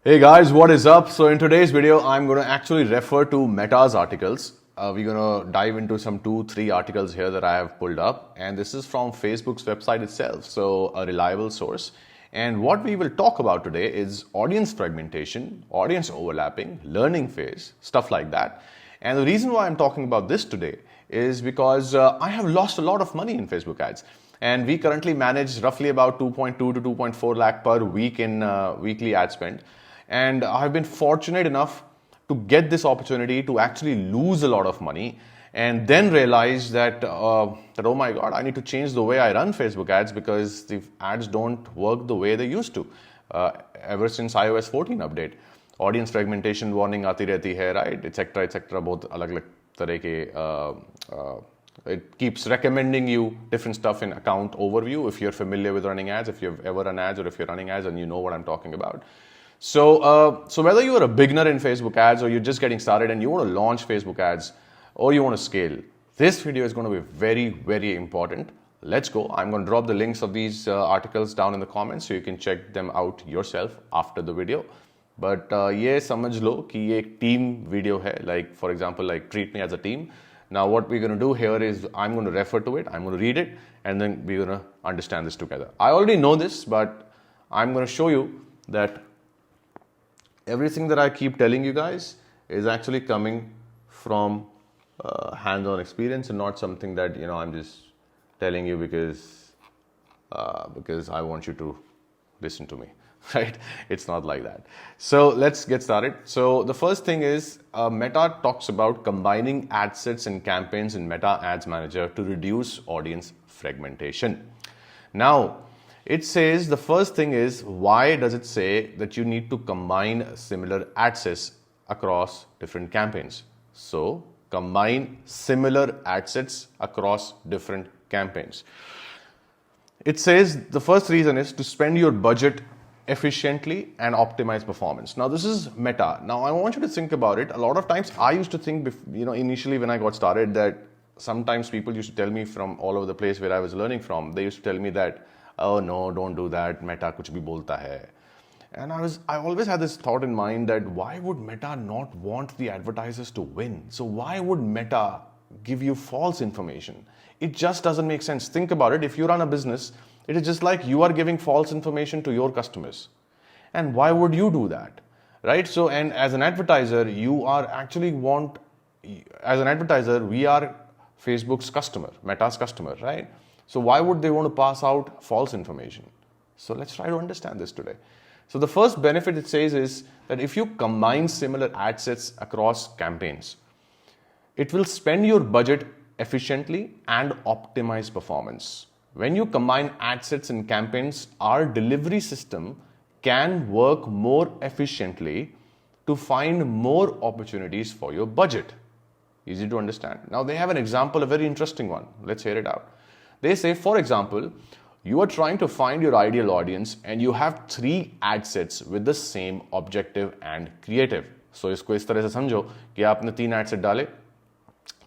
Hey guys, what is up? So in today's video, I'm going to actually refer to Meta's articles. We're going to dive into some 2-3 articles here that I have pulled up, and this is from Facebook's website itself, so a reliable source. And what we will talk about today is audience fragmentation, audience overlapping, learning phase, stuff like that. And the reason why I'm talking about this today is because I have lost a lot of money in Facebook ads. And we currently manage roughly about 2.2 to 2.4 lakh per week in weekly ad spend. And I've been fortunate enough to get this opportunity to actually lose a lot of money and then realize that, oh my God, I need to change the way I run Facebook ads because the ads don't work the way they used to. Ever since iOS 14 update, audience fragmentation warning aati rehti hai, right? Etc. बहुत अलग-अलग तरह के it keeps recommending you different stuff in account overview if you're familiar with running ads, if you've ever run ads or if you're running ads and you know what I'm talking about. So whether you're a beginner in Facebook ads or you're just getting started and you want to launch Facebook ads or you want to scale, this video is going to be very, very important. Let's go. I'm going to drop the links of these articles down in the comments so you can check them out yourself after the video. But ये समझ लो कि ये एक team video है, like for example, like treat me as a team. Now what we're going to do here is I'm going to refer to it, I'm going to read it, and then we're going to understand this together. I already know this, but I'm going to show you that everything that I keep telling you guys is actually coming from hands-on experience and not something that I'm just telling you because I want you to listen to me. Right? It's not like that. So let's get started. So the first thing is Meta talks about combining ad sets and campaigns in Meta Ads Manager to reduce audience fragmentation. Now, it says the first thing is, why does it say that you need to combine similar ad sets across different campaigns? So combine similar ad sets across different campaigns. It says the first reason is to spend your budget efficiently and optimize performance. Now this is Meta. Now I want you to think about it. A lot of times I used to think, initially when I got started, that sometimes people used to tell me from all over the place where I was learning from, they used to tell me that, oh no, don't do that, Meta kuch bhi bolta hai. And I always had this thought in mind that why would Meta not want the advertisers to win? So why would Meta give you false information? It just doesn't make sense. Think about it. If you run a business, it is just like you are giving false information to your customers. And why would you do that? Right? So, and as an advertiser, we are Facebook's customer, Meta's customer, right? So why would they want to pass out false information? So let's try to understand this today. So the first benefit it says is that if you combine similar ad sets across campaigns, it will spend your budget efficiently and optimize performance. When you combine ad sets and campaigns, our delivery system can work more efficiently to find more opportunities for your budget. Easy to understand. Now they have an example, a very interesting one. Let's hear it out. They say, for example, you are trying to find your ideal audience and you have 3 ad sets with the same objective and creative. So इसको इस तरह से समझो कि आपने 3 ad set डाले,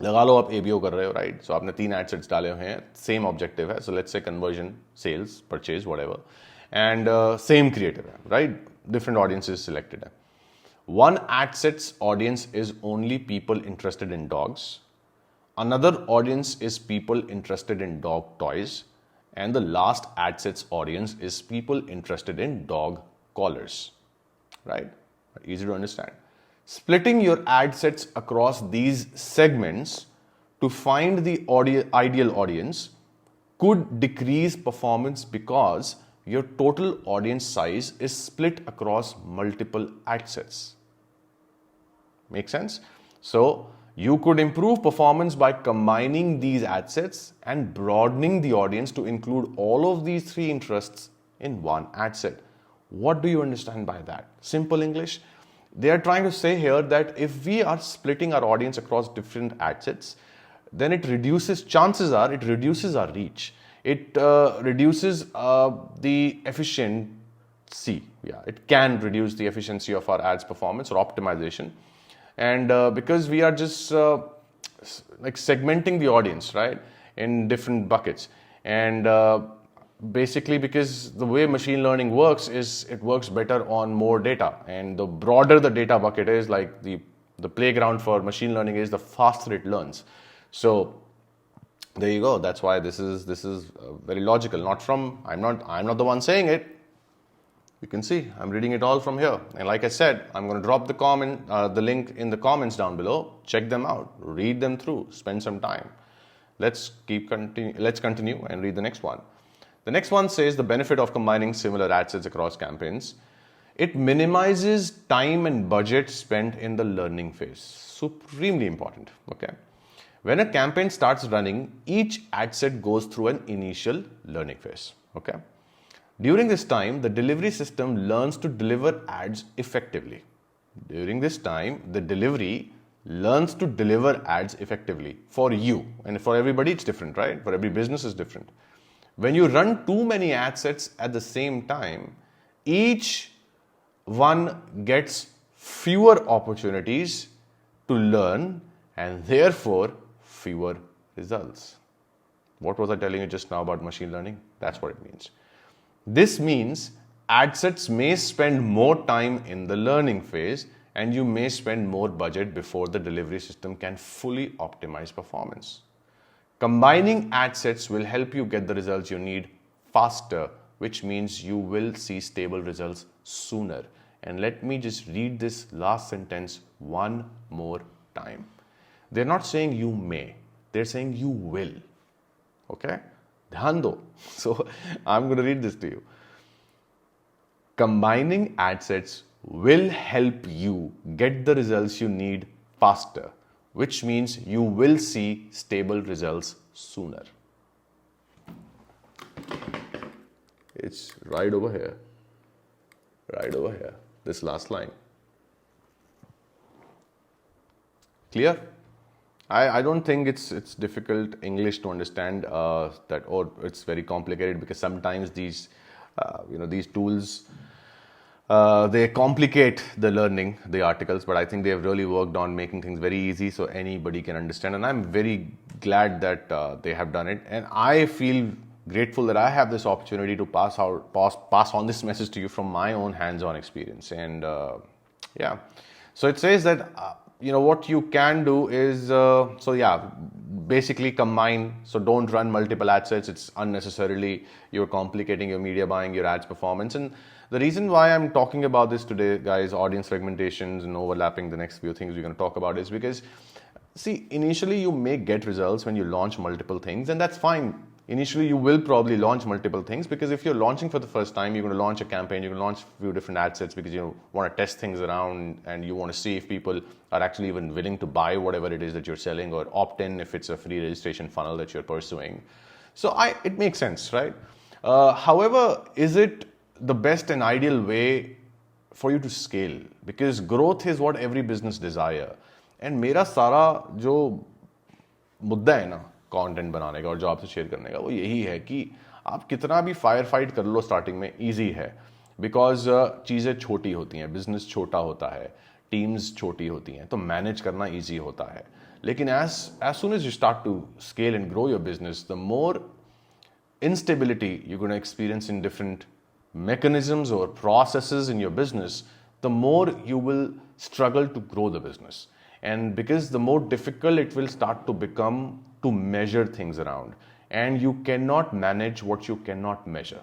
लगा लो आप ABO कर रहे हो, right? So आपने 3 ad sets डाले हैं, same objective है. So let's say conversion, sales, purchase, whatever, and same creative है, right? Different audiences selected है. One ad set's audience is only people interested in dogs. Another audience is people interested in dog toys. And the last ad set's audience is people interested in dog collars, right? Easy to understand. Splitting your ad sets across these segments to find the ideal audience could decrease performance because your total audience size is split across multiple ad sets. Make sense? So you could improve performance by combining these ad sets and broadening the audience to include all of these 3 interests in one ad set. What do you understand by that? Simple English. They are trying to say here that if we are splitting our audience across different ad sets, then chances are it reduces our reach. It reduces the efficiency. Yeah, it can reduce the efficiency of our ads performance or optimization. And because we are just like segmenting the audience, right, in different buckets. And basically because the way machine learning works is it works better on more data, and the broader the data bucket is, like the playground for machine learning is, the faster it learns. So there you go. That's why this is very logical. I'm not the one saying it. You can see I'm reading it all from here, and like I said, I'm going to drop the link in the comments down below. Check them out, read them through, spend some time. Let's continue and read the next one. The next one says the benefit of combining similar ad sets across campaigns. It minimizes time and budget spent in the learning phase. Supremely important. Okay. When a campaign starts running, each ad set goes through an initial learning phase. Okay. During this time, the delivery system learns to deliver ads effectively. During this time, the delivery learns to deliver ads effectively for you. And for everybody, it's different, right? For every business, it's different. When you run too many ad sets at the same time, each one gets fewer opportunities to learn and therefore fewer results. What was I telling you just now about machine learning? That's what it means. This means ad sets may spend more time in the learning phase, and you may spend more budget before the delivery system can fully optimize performance. Combining ad sets will help you get the results you need faster, which means you will see stable results sooner. And let me just read this last sentence one more time. They're not saying you may, they're saying you will. Okay? Dhyan do. So I'm going to read this to you. Combining ad sets will help you get the results you need faster, which means you will see stable results sooner. It's right over here. Right over here. This last line. Clear? I don't think it's difficult English to understand that, or it's very complicated, because sometimes these tools they complicate the learning, the articles, but I think they have really worked on making things very easy so anybody can understand, and I'm very glad that they have done it, and I feel grateful that I have this opportunity to pass on this message to you from my own hands-on experience. And yeah, so it says that what you can do is basically combine. So don't run multiple ad sets. It's unnecessarily, you're complicating your media buying, your ads performance. And the reason why I'm talking about this today, guys, audience segmentations and overlapping the next few things we're going to talk about, is because, see, initially you may get results when you launch multiple things, and that's fine. Initially, you will probably launch multiple things, because if you're launching for the first time, you're going to launch a campaign, you're going to launch a few different ad sets because you want to test things around and you want to see if people are actually even willing to buy whatever it is that you're selling, or opt in if it's a free registration funnel that you're pursuing. So it makes sense, right? However, is it the best and ideal way for you to scale? Because growth is what every business desire. And मेरा सारा जो मुद्दा है ना content बनाने का और जो आपसे शेयर करने का, वो यही है कि आप कितना भी फायर फाइट कर लो स्टार्टिंग में, इजी है, बिकॉज चीज़ें छोटी होती हैं, बिजनेस छोटा होता है, टीम्स छोटी होती हैं, तो मैनेज करना इजी होता है. लेकिन as soon as you start to scale and grow your business, the more instability you're going to experience in different mechanisms or processes in your business, the more you will struggle to grow the business. And because the more difficult it will start to become to measure things around, and you cannot manage what you cannot measure.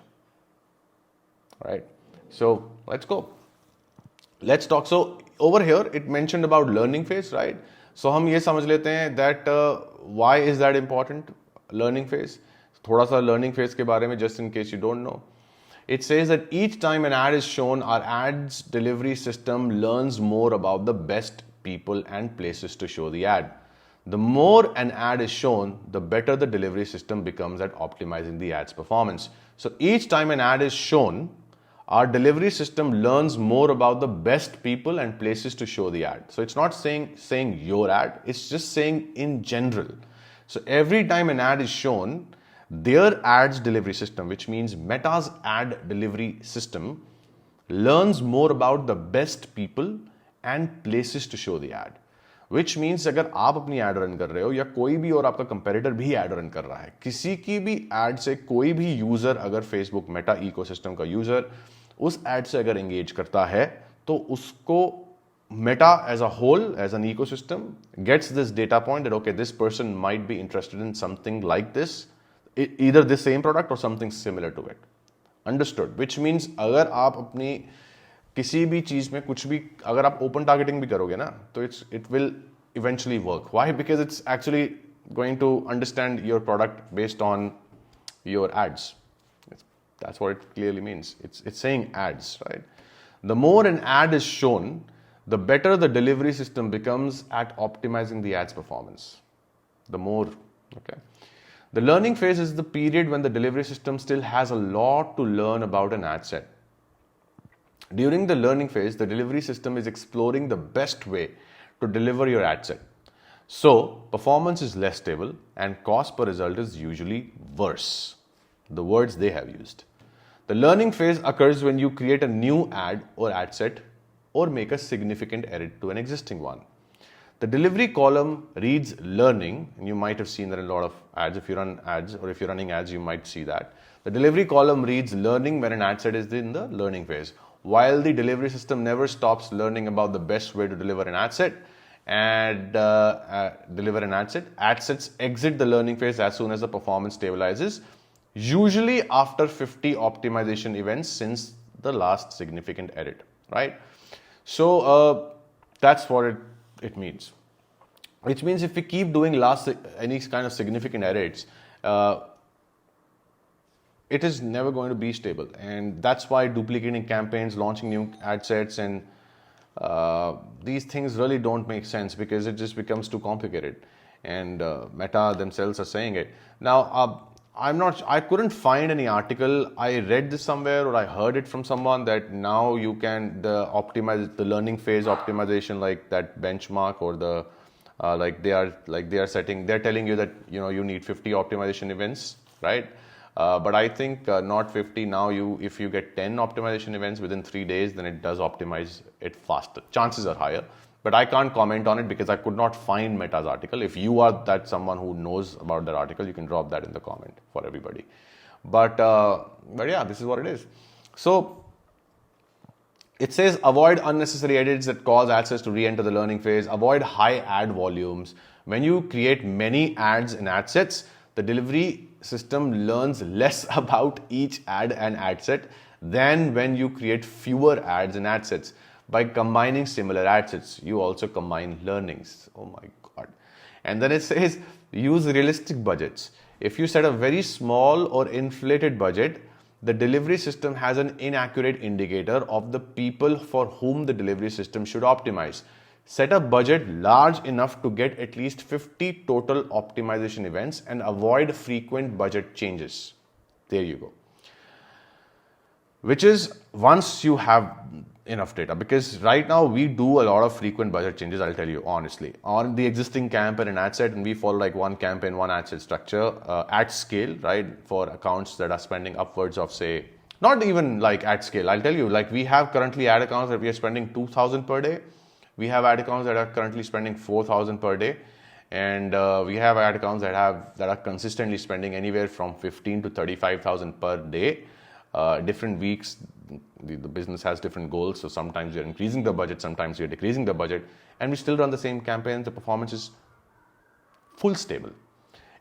Right? So let's go. Let's talk. So over here it mentioned about learning phase, right? So हम ये समझ लेते हैं that why is that important, learning phase. थोड़ा सा learning phase के बारे में, just in case you don't know. It says that each time an ad is shown, our ads delivery system learns more about the best people and places to show the ad. The more an ad is shown, the better the delivery system becomes at optimizing the ad's performance. So each time an ad is shown, our delivery system learns more about the best people and places to show the ad. So it's not saying your ad, it's just saying in general. So every time an ad is shown, their ads delivery system, which means Meta's ad delivery system, learns more about the best people and places to show the ad. Which means अगर आप अपनी ad run कर रहे हो या कोई भी और आपका कंपेरेटर भी एड रन कर रहा है, किसी की भी एड से कोई भी यूजर अगर फेसबुक मेटा इकोसिस्टम का यूजर उस एड से अगर एंगेज करता है तो उसको Meta as a whole, as an ecosystem gets this data point that okay this person might be interested in something like this, either the same product or something similar to it. Understood? Which means अगर आप अपनी किसी भी चीज में कुछ भी अगर आप ओपन टारगेटिंग भी करोगे ना तो it will eventually work. Why? Because it's actually going to understand your product based on your ads. That's what it clearly means. It's saying ads, right? The more an ad is shown, the better the delivery system becomes at optimizing the ads performance. The more, okay. The learning phase is the period when the delivery system still has a lot to learn about an ad set. During the learning phase, the delivery system is exploring the best way to deliver your ad set. So, performance is less stable and cost per result is usually worse. The words they have used. The learning phase occurs when you create a new ad or ad set or make a significant edit to an existing one. The delivery column reads learning, and you might have seen that in a lot of ads. If you run ads or if you're running ads, you might see that. The delivery column reads learning when an ad set is in the learning phase. While the delivery system never stops learning about the best way to deliver an ad set and ad sets exit the learning phase as soon as the performance stabilizes, usually after 50 optimization events since the last significant edit, right? So that's what it means. Which means if we keep doing any kind of significant edits, it is never going to be stable, and that's why duplicating campaigns, launching new ad sets, and these things really don't make sense because it just becomes too complicated. And Meta themselves are saying it now. I couldn't find any article. I read this somewhere or I heard it from someone that now you can optimize the learning phase optimization, like that benchmark or the they're telling you that you need 50 optimization events, right? But I think not 50. Now if you get 10 optimization events within 3 days, then it does optimize it faster. Chances are higher. But I can't comment on it because I could not find Meta's article. If you are someone who knows about that article, you can drop that in the comment for everybody. But yeah, this is what it is. So it says avoid unnecessary edits that cause ad sets to re-enter the learning phase. Avoid high ad volumes. When you create many ads in ad sets, the delivery system learns less about each ad and ad set than when you create fewer ads and ad sets. By combining similar ad sets, you also combine learnings. Oh my God. And then it says use realistic budgets. If you set a very small or inflated budget, the delivery system has an inaccurate indicator of the people for whom the delivery system should optimize. Set a budget large enough to get at least 50 total optimization events and avoid frequent budget changes. There you go. Which is once you have enough data, because right now we do a lot of frequent budget changes, I'll tell you honestly, on the existing campaign and ad set, and we follow like one campaign, one ad set structure at scale, right? For accounts that are spending upwards of, say, not even like at scale. I'll tell you, like we have currently ad accounts that we are spending 2,000 per day. We have ad accounts that are currently spending 4,000 per day. And we have ad accounts that are consistently spending anywhere from 15 to 35,000 per day. Different weeks, the business has different goals. So sometimes you're increasing the budget, sometimes you're decreasing the budget, and we still run the same campaigns. The performance is full stable.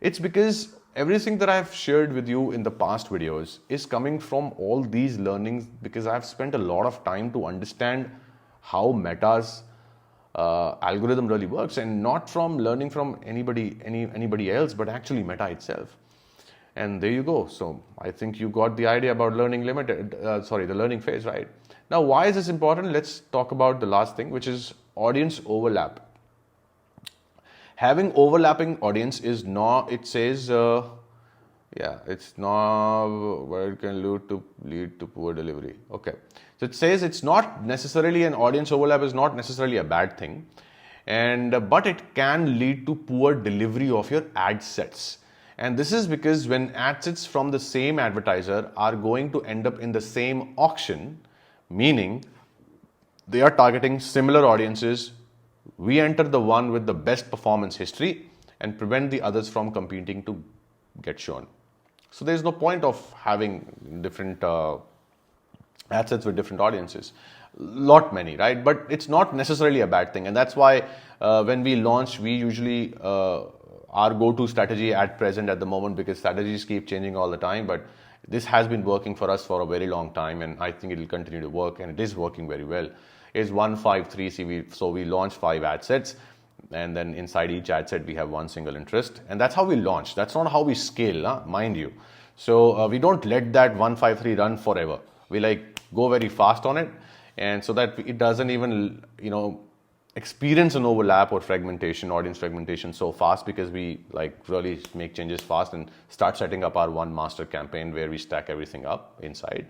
It's because everything that I've shared with you in the past videos is coming from all these learnings, because I've spent a lot of time to understand how Meta's algorithm really works, and not from learning from anybody else, but actually Meta itself. And there you go. So I think you got the idea about the learning phase, right? Now, why is this important? Let's talk about the last thing, which is audience overlap. Having overlapping audience is not, it says, it's not where it can lead to poor delivery. Okay. So it says it's not necessarily an audience overlap is not necessarily a bad thing, but it can lead to poor delivery of your ad sets. And this is because when ad sets from the same advertiser are going to end up in the same auction, meaning they are targeting similar audiences We enter the one with the best performance history and prevent the others from competing to get shown. So there's no point of having different assets with different audiences. Lot many, right? But it's not necessarily a bad thing. And that's why when we launch, we usually, our go-to strategy at present at the moment, because strategies keep changing all the time, but this has been working for us for a very long time, and I think it will continue to work, and it is working very well, is 153. So we launch 5 ad sets, and then inside each ad set we have one single interest, and that's how we launch. That's not how we scale, mind you. So we don't let that 153 run forever. We like go very fast on it, and so that it doesn't even experience an overlap or fragmentation, audience fragmentation so fast, because we like really make changes fast and start setting up our one master campaign where we stack everything up inside.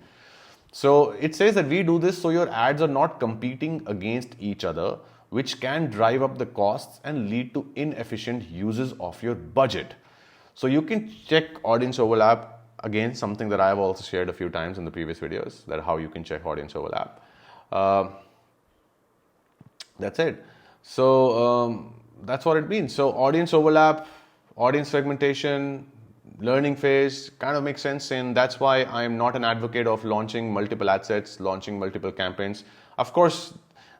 So it says that we do this so your ads are not competing against each other, which can drive up the costs and lead to inefficient uses of your budget. So you can check audience overlap, again, something that I have also shared a few times in the previous videos, that how you can check audience overlap. That's it. So that's what it means. So audience overlap, audience segmentation, learning phase kind of makes sense, and that's why I'm not an advocate of launching multiple ad sets, launching multiple campaigns. Of course,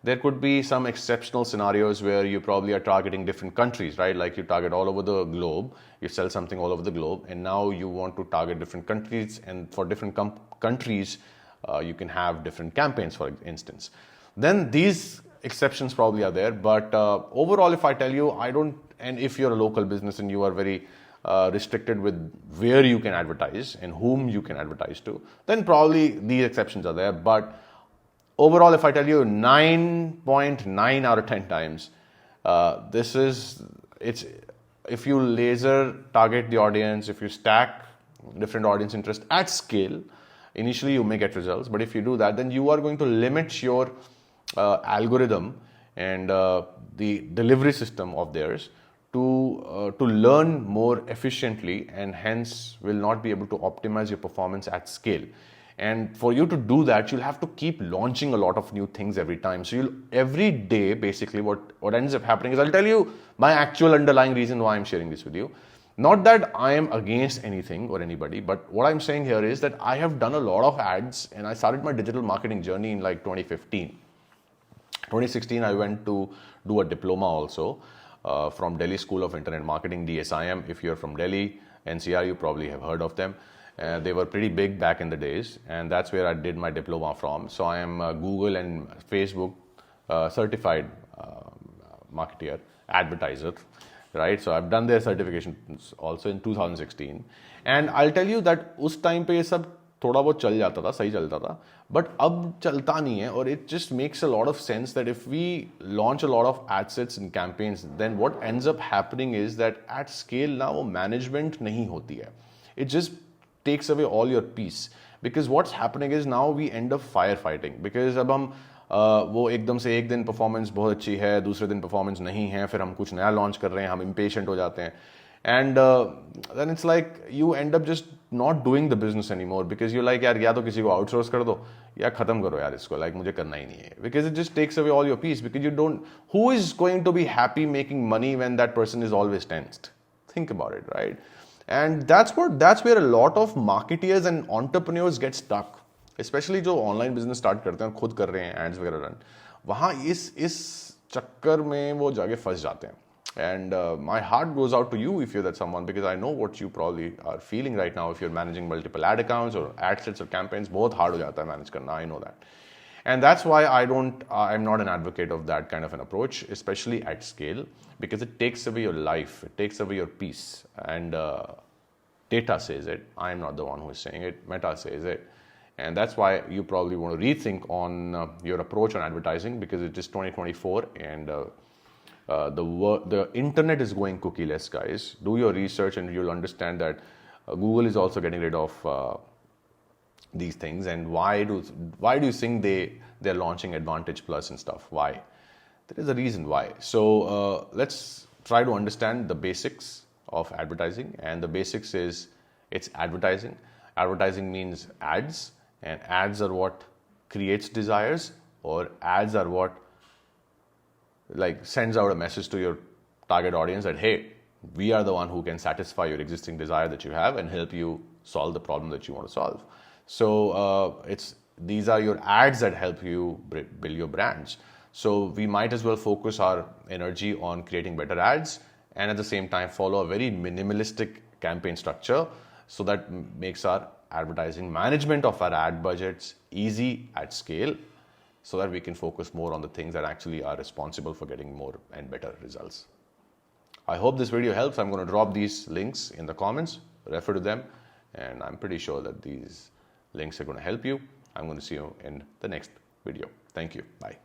there could be some exceptional scenarios where you probably are targeting different countries, right? Like you target all over the globe, you sell something all over the globe, and now you want to target different countries, and for different countries, you can have different campaigns, for instance. Then these exceptions probably are there, but overall, if I tell you, and if you're a local business and you are very restricted with where you can advertise and whom you can advertise to, then probably these exceptions are there. But overall, if I tell you 9.9 out of 10 times, if you laser target the audience, if you stack different audience interests at scale, initially you may get results. But if you do that, then you are going to limit your algorithm and the delivery system of theirs to learn more efficiently, and hence will not be able to optimize your performance at scale. And for you to do that, you'll have to keep launching a lot of new things every time. So every day, basically what ends up happening is, I'll tell you my actual underlying reason why I'm sharing this with you. Not that I am against anything or anybody, but what I'm saying here is that I have done a lot of ads, and I started my digital marketing journey in like 2015. 2016, I went to do a diploma also from Delhi School of Internet Marketing, DSIM. If you're from Delhi, NCR, you probably have heard of them. They were pretty big back in the days, and that's where I did my diploma from. So I am Google and Facebook certified marketer, advertiser, right? So I've done their certifications also in 2016. And I'll tell you that उस time पे ये सब थोड़ा बहुत चल जाता था, सही चलता था, but अब चलता नहीं है, और it just makes a lot of sense that if we launch a lot of ad sets and campaigns, then what ends up happening is that at scale now वो management नहीं होती है. It just takes away all your peace, because what's happening is now we end up firefighting, because अब हम वो एकदम से एक दिन परफॉर्मेंस बहुत अच्छी है, दूसरे दिन परफॉर्मेंस नहीं है, फिर हम कुछ नया लॉन्च कर रहे हैं, हम इम्पेशेंट हो जाते हैं, and then it's like you end up just not doing the business anymore, because you're like, यार या तो किसी को आउटसोर्स कर दो या खत्म करो यार इसको, like मुझे करना ही नहीं है, because it just takes away all your peace, because you don't, who is going to be happy making money when that person is always tensed? Think about it, right? And that's where a lot of marketeers and entrepreneurs get stuck, especially जो online business start करते हैं और खुद कर रहे हैं ads वगैरह run, वहाँ इस चक्कर में वो जाके फंस जाते हैं. And my heart goes out to you if you're that someone, because I know what you probably are feeling right now if you're managing multiple ad accounts or ad sets or campaigns. बहुत hard हो जाता है manage करना, I know that. And that's why I'm not an advocate of that kind of an approach, especially at scale, because it takes away your life, it takes away your peace. And data says it, I'm not the one who is saying it, Meta says it. And that's why you probably want to rethink on your approach on advertising, because it is 2024 and the internet is going cookieless, guys. Do your research and you'll understand that Google is also getting rid of these things. And why do you think they're launching Advantage Plus and stuff? Why? There is a reason why. So let's try to understand the basics of advertising. And the basics is, it's advertising. Advertising means ads, and ads are what creates desires, or ads are what like sends out a message to your target audience that, hey, we are the one who can satisfy your existing desire that you have and help you solve the problem that you want to solve. So these are your ads that help you build your brands. So we might as well focus our energy on creating better ads and at the same time follow a very minimalistic campaign structure, so that makes our advertising management of our ad budgets easy at scale, so that we can focus more on the things that actually are responsible for getting more and better results. I hope this video helps. I'm going to drop these links in the comments, refer to them, and I'm pretty sure that these links are going to help you. I'm going to see you in the next video. Thank you. Bye.